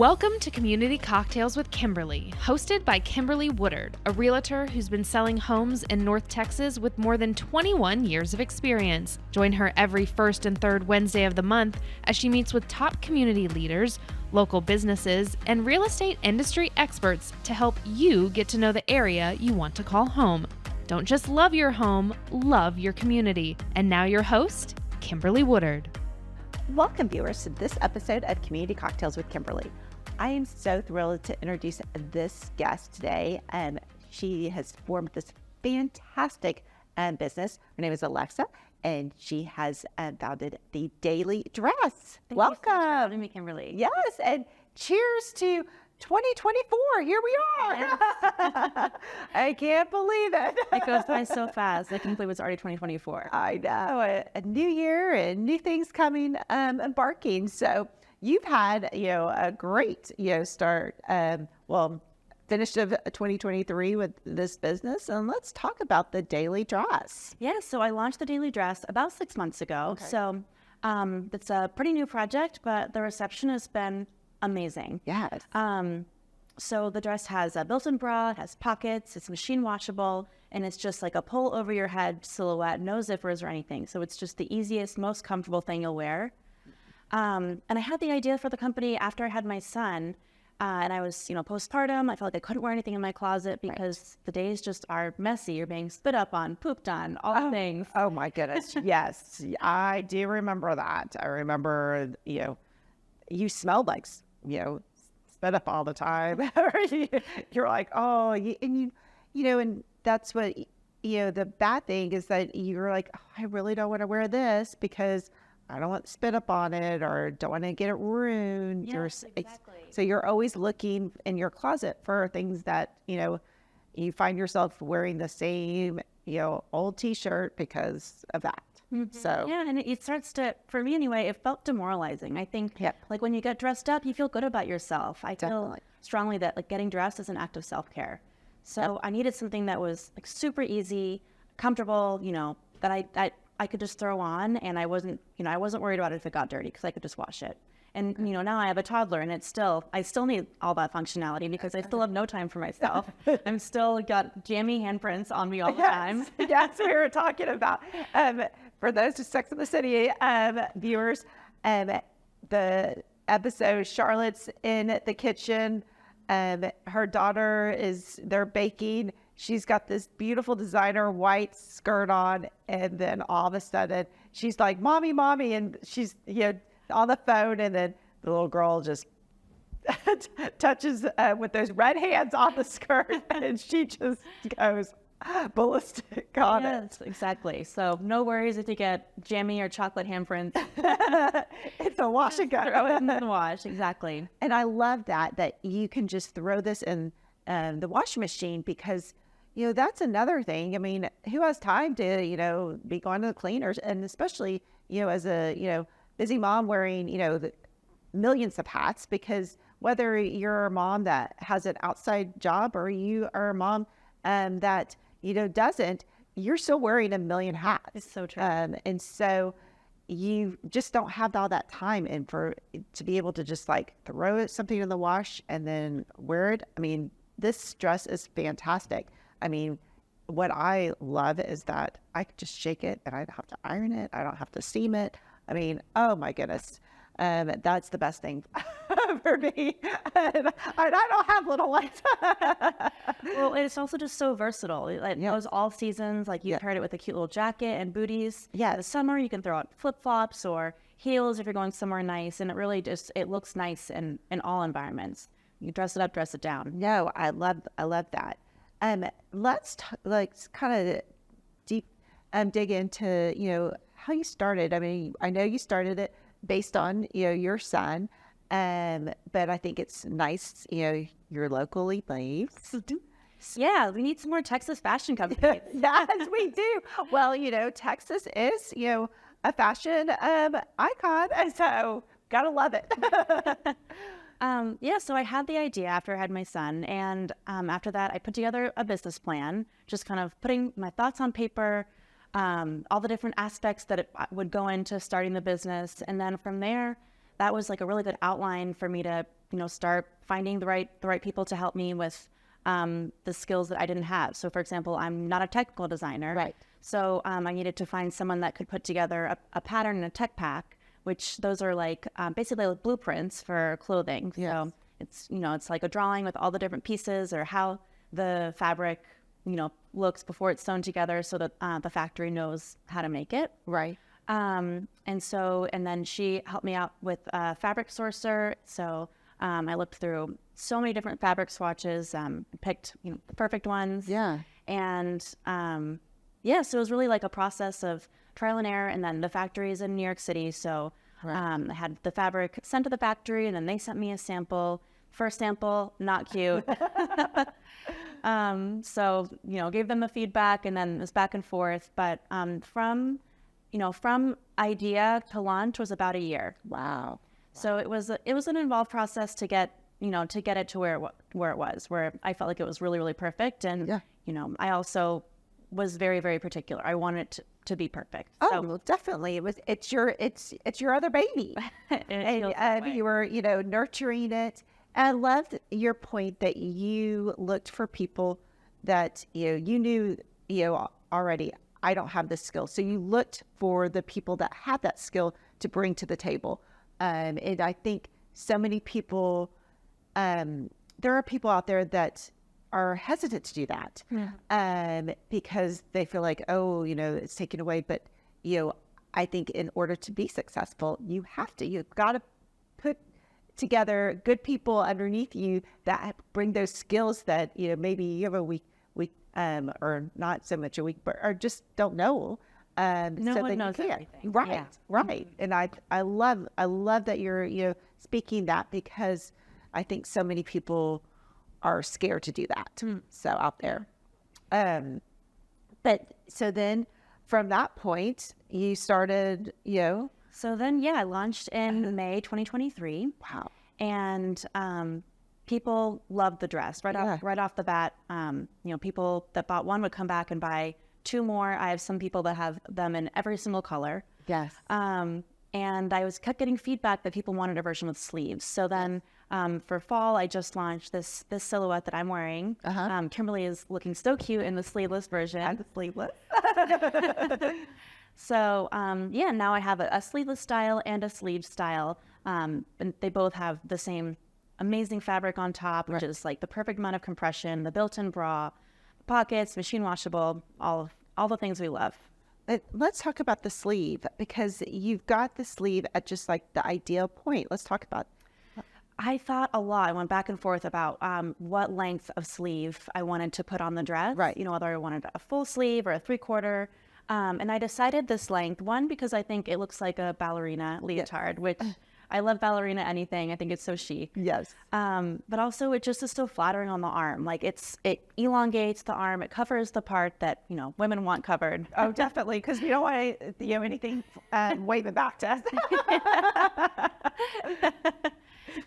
Welcome to Community Cocktails with Kimberly, hosted by Kimberly Woodard, a realtor who's been selling homes in North Texas with more than 21 years of experience. Join her every first and third Wednesday of the month as she meets with top community leaders, local businesses, and real estate industry experts to help you get to know the area you want to call home. Don't just love your home, love your community. And now your host, Kimberly Woodard. Welcome, viewers, to this episode of Community Cocktails with Kimberly. I am so thrilled to introduce this guest today. She has formed this fantastic business. Her name is Alexa, and she has founded the Daily Dress. Welcome. Thank you so much for having me, Kimberly. Yes, and cheers to 2024. Here we are. Yes. I can't believe it. It goes by so fast. I can't believe it's already 2024. I know, a new year and new things coming, embarking. So you've had, a great, start. Finished of 2023 with this business, and let's talk about the Daily Dress. Yeah, so I launched the Daily Dress about 6 months ago. Okay. So it's a pretty new project, but the reception has been amazing. Yes. So the dress has a built-in bra, it has pockets, it's machine washable, and it's just like a pull over your head silhouette, no zippers or anything. So it's just the easiest, most comfortable thing you'll wear. And I had the idea for the company after I had my son, and I was, postpartum. I felt like I couldn't wear anything in my closet because the days just are messy. You're being spit up on, pooped on, all the things. Oh my goodness. Yes, I do remember that. I remember, you smelled like, spit up all the time. You're like, oh, and that's what, the bad thing is that you're like, oh, I really don't want to wear this because I don't want spit up on it or don't want to get it ruined. Yes, exactly. So you're always looking in your closet for things that, you find yourself wearing the same, old t-shirt because of that. Mm-hmm. So yeah, and it starts to, for me anyway, it felt demoralizing. I think like when you get dressed up, you feel good about yourself. I feel strongly that like getting dressed is an act of self-care. So I needed something that was like super easy, comfortable, that I could just throw on, and I wasn't worried about it if it got dirty because I could just wash it. And now I have a toddler, and I still need all that functionality because I still have no time for myself. I'm still got jammy handprints on me all the time. Yes, we were talking about. For those of Sex and the City viewers, the episode Charlotte's in the kitchen. Her daughter they're baking. She's got this beautiful designer white skirt on, and then all of a sudden she's like, "Mommy, mommy," and she's on the phone, and then the little girl just touches with those red hands on the skirt, and she just goes ballistic on it. Yes, exactly. So no worries if you get jammy or chocolate handprints. It's a wash and go. Throw it in the wash, exactly. And I love that you can just throw this in the washing machine because, that's another thing. I mean, who has time to, be going to the cleaners, and especially, as a, busy mom wearing, the millions of hats, because whether you're a mom that has an outside job or you are a mom that, doesn't, you're still wearing a million hats. It's so true. And so you just don't have all that time and to be able to just like throw something in the wash and then wear it. I mean, this dress is fantastic. I mean, what I love is that I could just shake it and I don't have to iron it. I don't have to steam it. I mean, oh my goodness. That's the best thing for me. And I don't have little ones. Well, it's also just so versatile. It goes all seasons. Like you paired it with a cute little jacket and booties. Yeah. The summer, you can throw out flip-flops or heels if you're going somewhere nice. And it really it looks nice in all environments. You dress it up, dress it down. No, I love that. Let's kind of deep dig into, how you started. I mean, I know you started it based on, your son, but I think it's nice, you're locally based. Yeah, we need some more Texas fashion companies. Yes, we do. Well, Texas is, a fashion icon, and so gotta love it. So I had the idea after I had my son, and after that, I put together a business plan, just kind of putting my thoughts on paper, all the different aspects that it would go into starting the business. And then from there, that was like a really good outline for me to start finding the right people to help me with the skills that I didn't have. So, for example, I'm not a technical designer. Right. So I needed to find someone that could put together a pattern and a tech pack, which those are like basically like blueprints for clothing. Yes. So it's like a drawing with all the different pieces or how the fabric, looks before it's sewn together so that the factory knows how to make it. Right. And then she helped me out with a fabric sourcer. So I looked through so many different fabric swatches, picked the perfect ones. Yeah. And so it was really like a process of trial and error. And then the factory is in New York City. So I had the fabric sent to the factory, and then they sent me a sample. First sample, not cute. So, gave them the feedback, and then it was back and forth. But from idea to launch was about a year. Wow. So it was an involved process to get it to where it was, where I felt like it was really, really perfect. And, I also was very, very particular. I wanted it to be perfect. Oh, So, well, definitely. It's your other baby. And you were, nurturing it. And I loved your point that you looked for people that, you knew, already, I don't have this skill. So you looked for the people that had that skill to bring to the table. And I think so many people, there are people out there that are hesitant to do that because they feel like, it's taken away. But, I think in order to be successful, you've got to put together good people underneath you that bring those skills that, maybe you have a weak, or not so much a weak, but or just don't know. No so one that knows you can. everything. Right, Yeah. right. And I love that you're, speaking that, because I think so many people are scared to do that. So out there. But so then from that point you started, So then, I launched in May 2023. Wow. And people loved the dress right off the bat. People that bought one would come back and buy two more. I have some people that have them in every single color. Yes. And I kept getting feedback that people wanted a version with sleeves. So then for fall, I just launched this silhouette that I'm wearing. Kimberly is looking so cute in the sleeveless version. And the sleeveless. So, now I have a sleeveless style and a sleeve style. And they both have the same amazing fabric on top, which is like the perfect amount of compression, the built-in bra, pockets, machine washable, all the things we love. Let's talk about the sleeve, because you've got the sleeve at just like the ideal point. Let's talk about. I thought a lot. I went back and forth about what length of sleeve I wanted to put on the dress. Right. Whether I wanted a full sleeve or a 3/4. And I decided this length, one, because I think it looks like a ballerina leotard, which I love ballerina anything. I think it's so chic. Yes. But also it just is so flattering on the arm. Like it elongates the arm. It covers the part that, women want covered. Oh, definitely. Because we don't want anything waving back to us.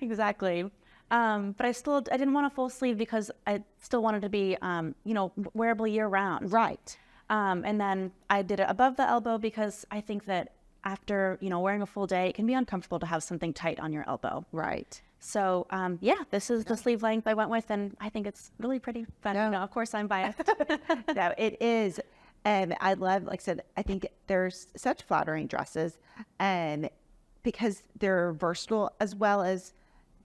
Exactly. But I didn't want a full sleeve because I still wanted to be, wearable year round. Right. And then I did it above the elbow because I think that after, wearing a full day, it can be uncomfortable to have something tight on your elbow. Right. So, this is the sleeve length I went with, and I think it's really pretty fun. No. Of course I'm biased. No, it is. And I love, like I said, I think there's such flattering dresses, because they're versatile, as well as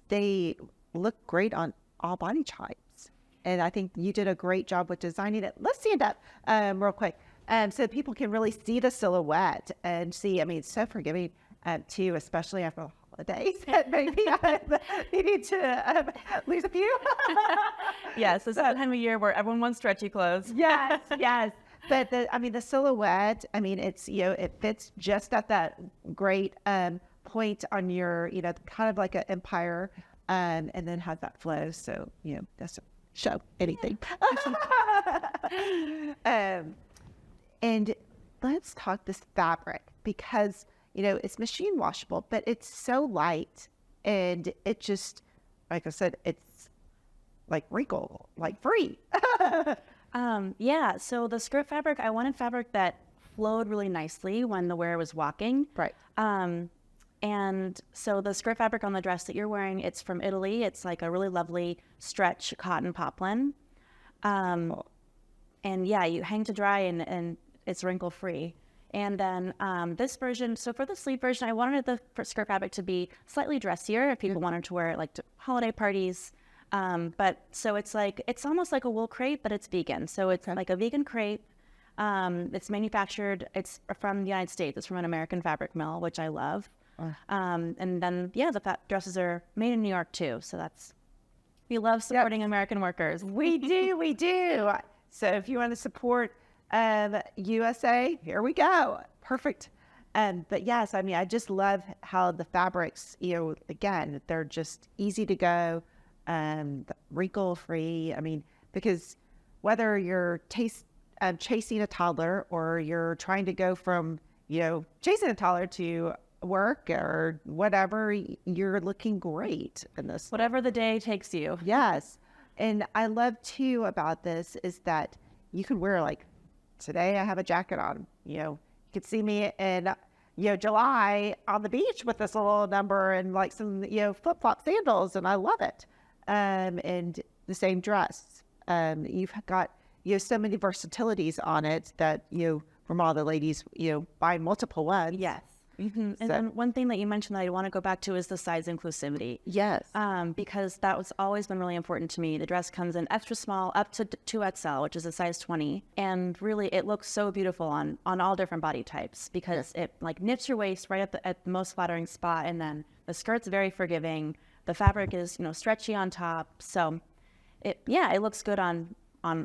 they look great on all body types. And I think you did a great job with designing it. Let's stand up real quick so people can really see the silhouette and see. I mean, it's so forgiving too, especially after the holidays. Maybe you need to lose a few. Yes, this is the time of year where everyone wants stretchy clothes. Yes, yes. But the silhouette, it's, it fits just at that great point on your, kind of like an empire, and then has that flow. So, that's a show anything. And let's talk this fabric, because, it's machine washable, but it's so light, and it just, like I said, it's like wrinkle-free. So the skirt fabric, I wanted fabric that flowed really nicely when the wearer was walking. Right. And so the skirt fabric on the dress that you're wearing, it's from Italy. It's like a really lovely stretch cotton poplin. And yeah, you hang to dry and it's wrinkle-free. And then this version, so for the sleeve version, I wanted the skirt fabric to be slightly dressier if people wanted to wear it like to holiday parties. But so it's almost like a wool crepe, but it's vegan. So it's like a vegan crepe. It's manufactured, it's from the United States. It's from an American fabric mill, which I love. And then, yeah, the dresses are made in New York too. So we love supporting American workers. We do. So if you want to support USA, here we go. Perfect. But yes, I mean, I just love how the fabrics, again, they're just easy to go, wrinkle-free. I mean, because whether you're chasing a toddler or you're trying to go from, chasing a toddler to work or whatever, you're looking great in this. Whatever the day takes you. Yes. And I love too about this is that you can wear like, today I have a jacket on, you could see me in, July on the beach with this little number and like some, flip-flop sandals, and I love it. And the same dress. You've got, so many versatilities on it that, from all the ladies, buy multiple ones. Yes. Mm-hmm. And then one thing that you mentioned that I want to go back to is the size inclusivity. Yes. Because that was always been really important to me. The dress comes in extra small up to 2XL, which is a size 20. And really, it looks so beautiful on all different body types because it like knits your waist right at the most flattering spot. And then the skirt's very forgiving. The fabric is, stretchy on top. So it looks good on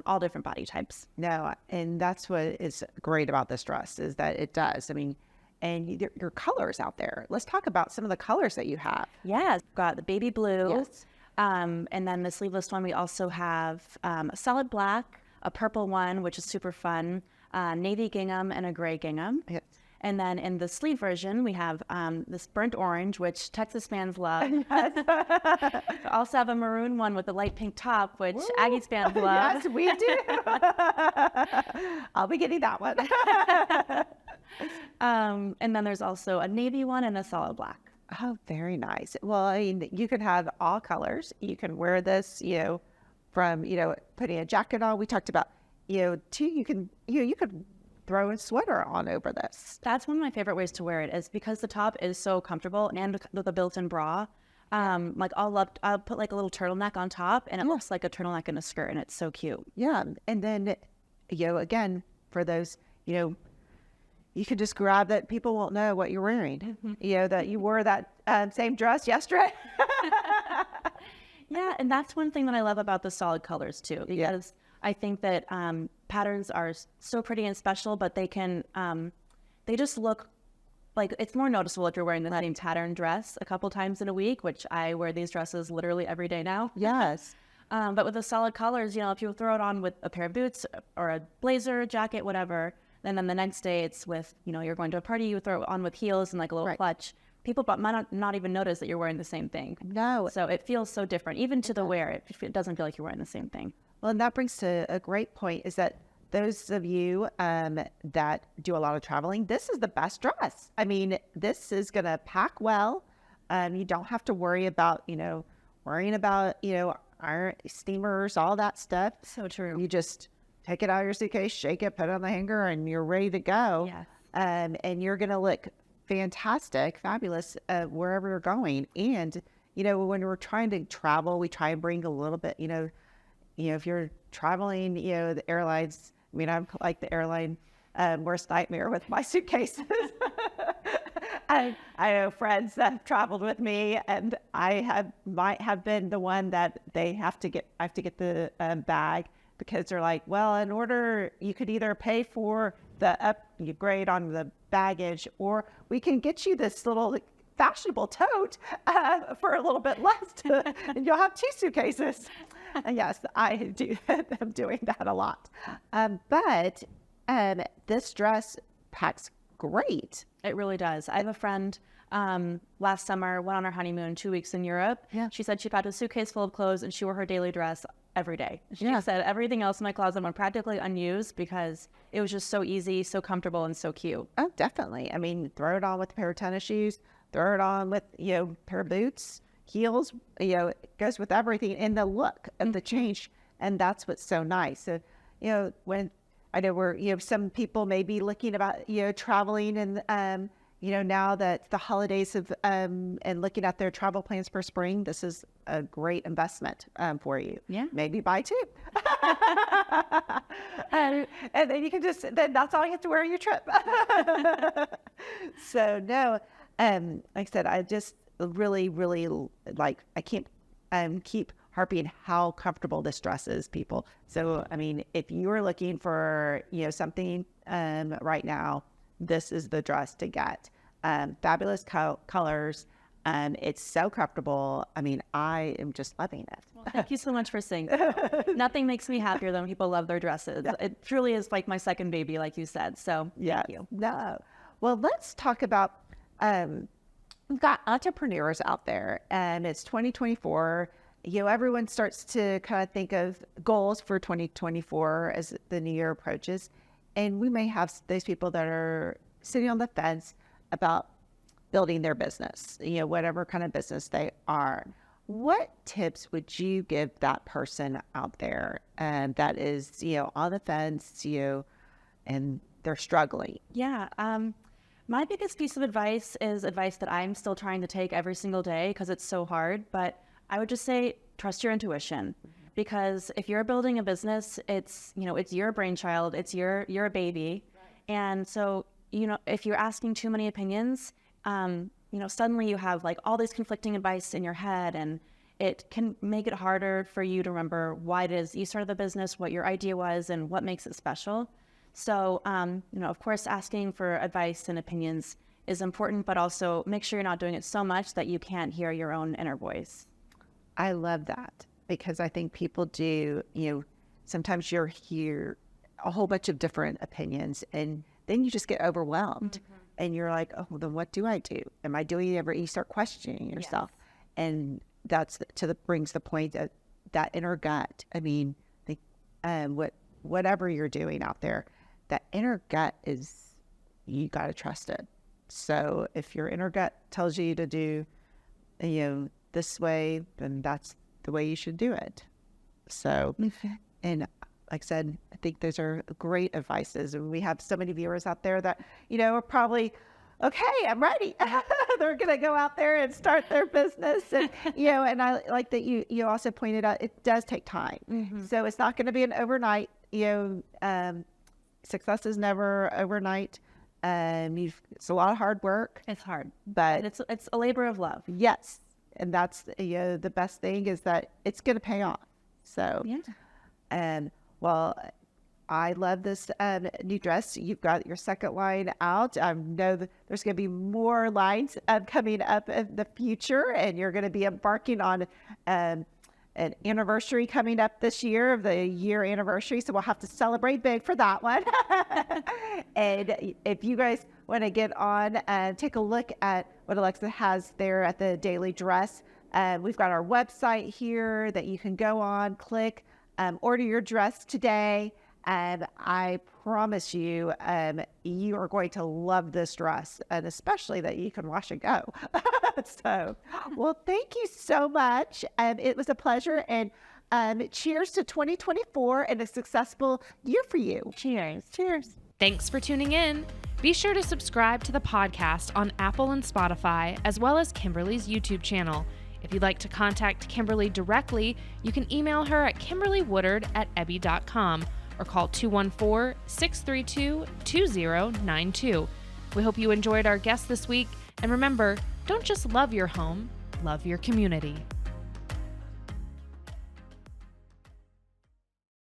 all different body types. No, and that's what is great about this dress is that it does. I mean, and your colors out there. Let's talk about some of the colors that you have. Yeah, we've got the baby blue. Yes. And then the sleeveless one, we also have a solid black, a purple one, which is super fun, navy gingham, and a gray gingham. Yes. And then in the sleeve version, we have this burnt orange, which Texas fans love. Yes. We also have a maroon one with a light pink top, which Aggies fans love. Yes, we do. I'll be getting that one. And then there's also a navy one and a solid black. Oh, very nice. Well, I mean, you can have all colors. You can wear this, from, putting a jacket on. We talked about, too, you could throw a sweater on over this. That's one of my favorite ways to wear it is because the top is so comfortable and with a built-in bra. Like I'll put like a little turtleneck on top and it looks like a turtleneck in a skirt and it's so cute. Yeah. And then, again, for those, you can just grab that. People won't know what you're wearing, that you wore that same dress yesterday. Yeah. And that's one thing that I love about the solid colors too, because I think that patterns are so pretty and special, but they can, they just look like it's more noticeable if you're wearing the same pattern dress a couple times in a week, which I wear these dresses literally every day now. Yes. But with the solid colors, if you throw it on with a pair of boots or a blazer, jacket, whatever, and then the next day it's with, you're going to a party, you throw it on with heels and like a little clutch. People might not even notice that you're wearing the same thing. No. So it feels so different. Even to the wear, it doesn't feel like you're wearing the same thing. Well, and that brings to a great point is that those of you that do a lot of traveling, this is the best dress. I mean, this is going to pack well. You don't have to worry about, worrying about, iron steamers, all that stuff. So true. You just take it out of your suitcase, shake it, put it on the hanger, and you're ready to go. Yes. And you're going to look fantastic, fabulous wherever you're going. And, when we're trying to travel, we try and bring a little bit, if you're traveling, the airlines, I'm like the airline worst nightmare with my suitcases. I know friends that have traveled with me, and I might have been the one that I have to get the bag because they're like, well, in order, you could either pay for the upgrade on the baggage, or we can get you this little fashionable tote for a little bit less, and you'll have 2 suitcases. Yes, I do. I'm doing that a lot. But this dress packs great. It really does. I have a friend last summer, went on her honeymoon, 2 weeks in Europe. Yeah. She said she packed a suitcase full of clothes and she wore her daily dress every day. She said everything else in my closet went practically unused because it was just so easy, so comfortable, and so cute. Oh, definitely. Throw it on with a pair of tennis shoes, throw it on with, pair of boots, heels, it goes with everything, and the look of the change. And that's what's so nice. So, when I know we're, some people may be looking about, traveling and, now that the holidays have, and looking at their travel plans for spring, this is a great investment for you. Yeah. Maybe buy two. and then you can then that's all you have to wear on your trip. So no, like I said, I just really, really I can't keep harping how comfortable this dress is, people. So, I mean, if you're looking for, something right now, this is the dress to get. Fabulous colors. It's so comfortable. I mean, I am just loving it. Well, thank you so much for saying that. Nothing makes me happier than when people love their dresses. Yeah. It truly is like my second baby, like you said. So thank you. No. Well, let's talk about, we've got entrepreneurs out there, and it's 2024. Everyone starts to kind of think of goals for 2024 as the new year approaches. And we may have those people that are sitting on the fence about building their business, whatever kind of business they are. What tips would you give that person out there that is, on the fence, and they're struggling? Yeah. My biggest piece of advice is advice that I'm still trying to take every single day because it's so hard. But I would just say, trust your intuition, because if you're building a business, it's your brainchild, it's your baby. Right. And so, if you're asking too many opinions, suddenly you have like all this conflicting advice in your head, and it can make it harder for you to remember why it is you started the business, what your idea was, and what makes it special. So, of course, asking for advice and opinions is important, but also make sure you're not doing it so much that you can't hear your own inner voice. I love that, because I think people do, sometimes you're hear a whole bunch of different opinions, and then you just get overwhelmed. Mm-hmm. And you're like, oh, then what do I do? Am I doing it? You start questioning yourself. Yes. And that's brings the point of that inner gut. I mean, whatever you're doing out there, that inner gut is, you got to trust it. So if your inner gut tells you to do, this way, then that's the way you should do it. So, and like I said, I think those are great advices. And we have so many viewers out there that, are probably, okay, I'm ready. They're going to go out there and start their business. And, and I like that you also pointed out, it does take time. Mm-hmm. So it's not going to be an overnight, success is never overnight. It's a lot of hard work. It's hard, but it's a labor of love. Yes. And that's, the best thing is that it's going to pay off. So, yeah. And well, I love this new dress. You've got your second line out. I know that there's going to be more lines coming up in the future, and you're going to be embarking on an anniversary coming up this year, of the year anniversary. So we'll have to celebrate big for that one. And if you guys want to get on and take a look at what Alexa has there at the Daily Dress, we've got our website here that you can go on, click, order your dress today. And I promise you, you are going to love this dress, and especially that you can wash and go. So, well, thank you so much. It was a pleasure, and cheers to 2024 and a successful year for you. Cheers. Cheers. Thanks for tuning in. Be sure to subscribe to the podcast on Apple and Spotify, as well as Kimberly's YouTube channel. If you'd like to contact Kimberly directly, you can email her at kimberlywoodard@ebby.com or call 214-632-2092. We hope you enjoyed our guest this week, and remember, don't just love your home, love your community.